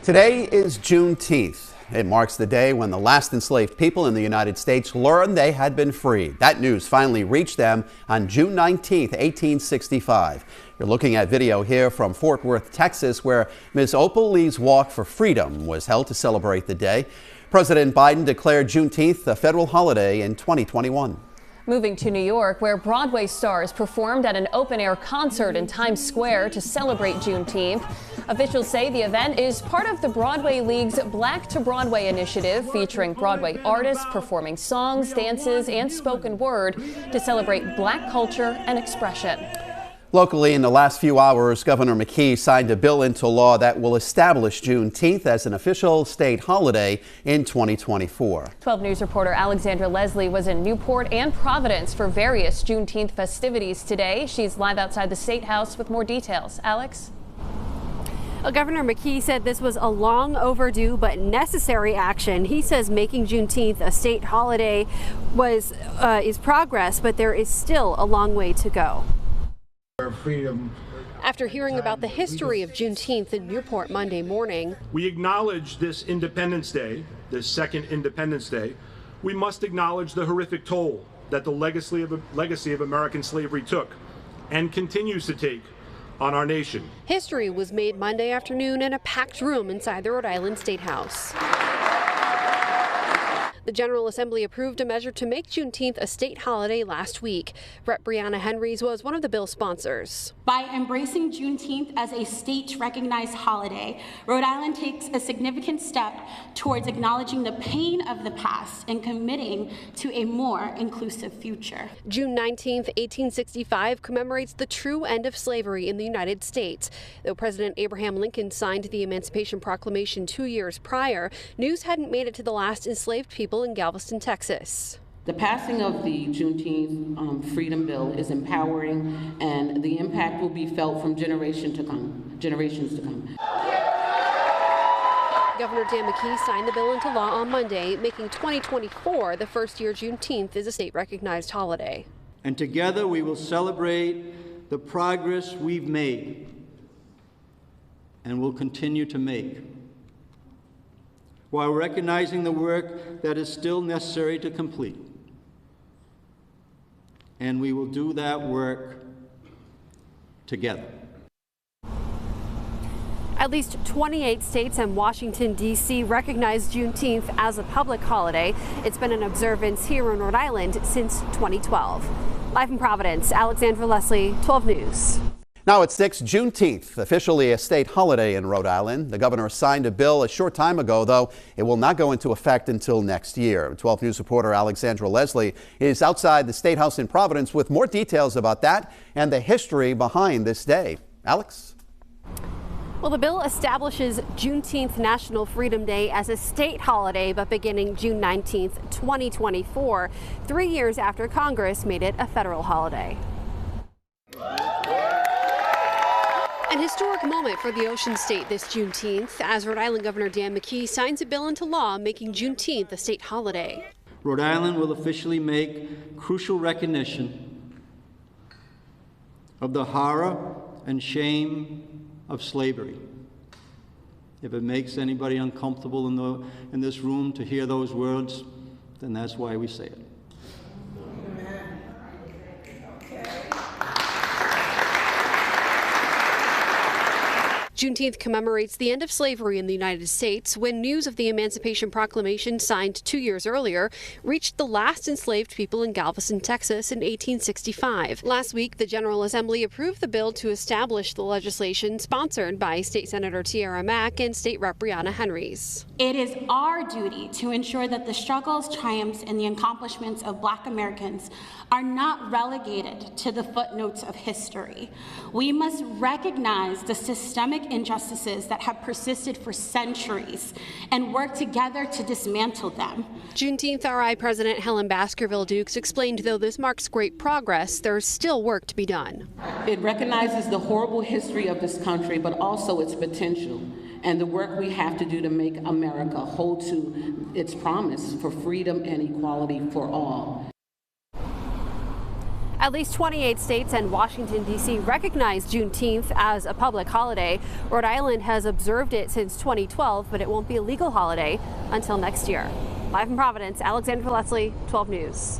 Today is Juneteenth. It marks the day when the last enslaved people in the United States learned they had been freed. That news finally reached them on June 19th, 1865. You're looking at video here from Fort Worth, Texas, where Ms. Opal Lee's Walk for Freedom was held to celebrate the day. President Biden declared Juneteenth a federal holiday in 2021. Moving to New York, where Broadway stars performed at an open-air concert in Times Square to celebrate Juneteenth. Officials say the event is part of the Broadway League's Black to Broadway initiative, featuring Broadway artists performing songs, dances, and spoken word to celebrate Black culture and expression. Locally, in the last few hours, Governor McKee signed a bill into law that will establish Juneteenth as an official state holiday in 2024. 12 News reporter Alexandra Leslie was in Newport and Providence for various Juneteenth festivities today. She's live outside the State House with more details. Alex? Well, Governor McKee said this was a long overdue but necessary action. He says making Juneteenth a state holiday is progress, but there is still a long way to go. After hearing about the history of Juneteenth in Newport Monday morning, we acknowledge this Independence Day, this second Independence Day. We must acknowledge the horrific toll that the legacy of American slavery took and continues to take on our nation. History was made Monday afternoon in a packed room inside the Rhode Island State House. The General Assembly approved a measure to make Juneteenth a state holiday last week. Rep. Brianna Henrys was one of the bill's sponsors. By embracing Juneteenth as a state-recognized holiday, Rhode Island takes a significant step towards acknowledging the pain of the past and committing to a more inclusive future. June 19th, 1865 commemorates the true end of slavery in the United States. Though President Abraham Lincoln signed the Emancipation Proclamation 2 years prior, news hadn't made it to the last enslaved people in Galveston, Texas. The passing of the Juneteenth Freedom Bill is empowering, and the impact will be felt from generations to come. Governor Dan McKee signed the bill into law on Monday, making 2024 the first year Juneteenth is a state-recognized holiday. And together we will celebrate the progress we've made and will continue to make, while recognizing the work that is still necessary to complete. And we will do that work together. At least 28 states and Washington, D.C. recognize Juneteenth as a public holiday. It's been an observance here in Rhode Island since 2012. Live in Providence, Alexandra Leslie, 12 News. Now at 6, Juneteenth, officially a state holiday in Rhode Island. The governor signed a bill a short time ago, though it will not go into effect until next year. 12 News reporter Alexandra Leslie is outside the State House in Providence with more details about that and the history behind this day. Alex? Well, the bill establishes Juneteenth National Freedom Day as a state holiday, but beginning June 19th, 2024, 3 years after Congress made it a federal holiday. An historic moment for the Ocean State this Juneteenth, as Rhode Island Governor Dan McKee signs a bill into law making Juneteenth a state holiday. Rhode Island will officially make crucial recognition of the horror and shame of slavery. If it makes anybody uncomfortable in this room to hear those words, then that's why we say it. Juneteenth commemorates the end of slavery in the United States when news of the Emancipation Proclamation signed 2 years earlier reached the last enslaved people in Galveston, Texas in 1865. Last week, the General Assembly approved the bill to establish the legislation sponsored by State Senator Tiara Mack and State Rep. Brianna Henrys. It is our duty to ensure that the struggles, triumphs, and the accomplishments of Black Americans are not relegated to the footnotes of history. We must recognize the systemic injustices that have persisted for centuries and work together to dismantle them. Juneteenth RI President Helen Baskerville Dukes explained though this marks great progress, there's still work to be done. It recognizes the horrible history of this country, but also its potential and the work we have to do to make America hold to its promise for freedom and equality for all. At least 28 states and Washington, D.C. recognize Juneteenth as a public holiday. Rhode Island has observed it since 2012, but it won't be a legal holiday until next year. Live in Providence, Alexandra Leslie, 12 News.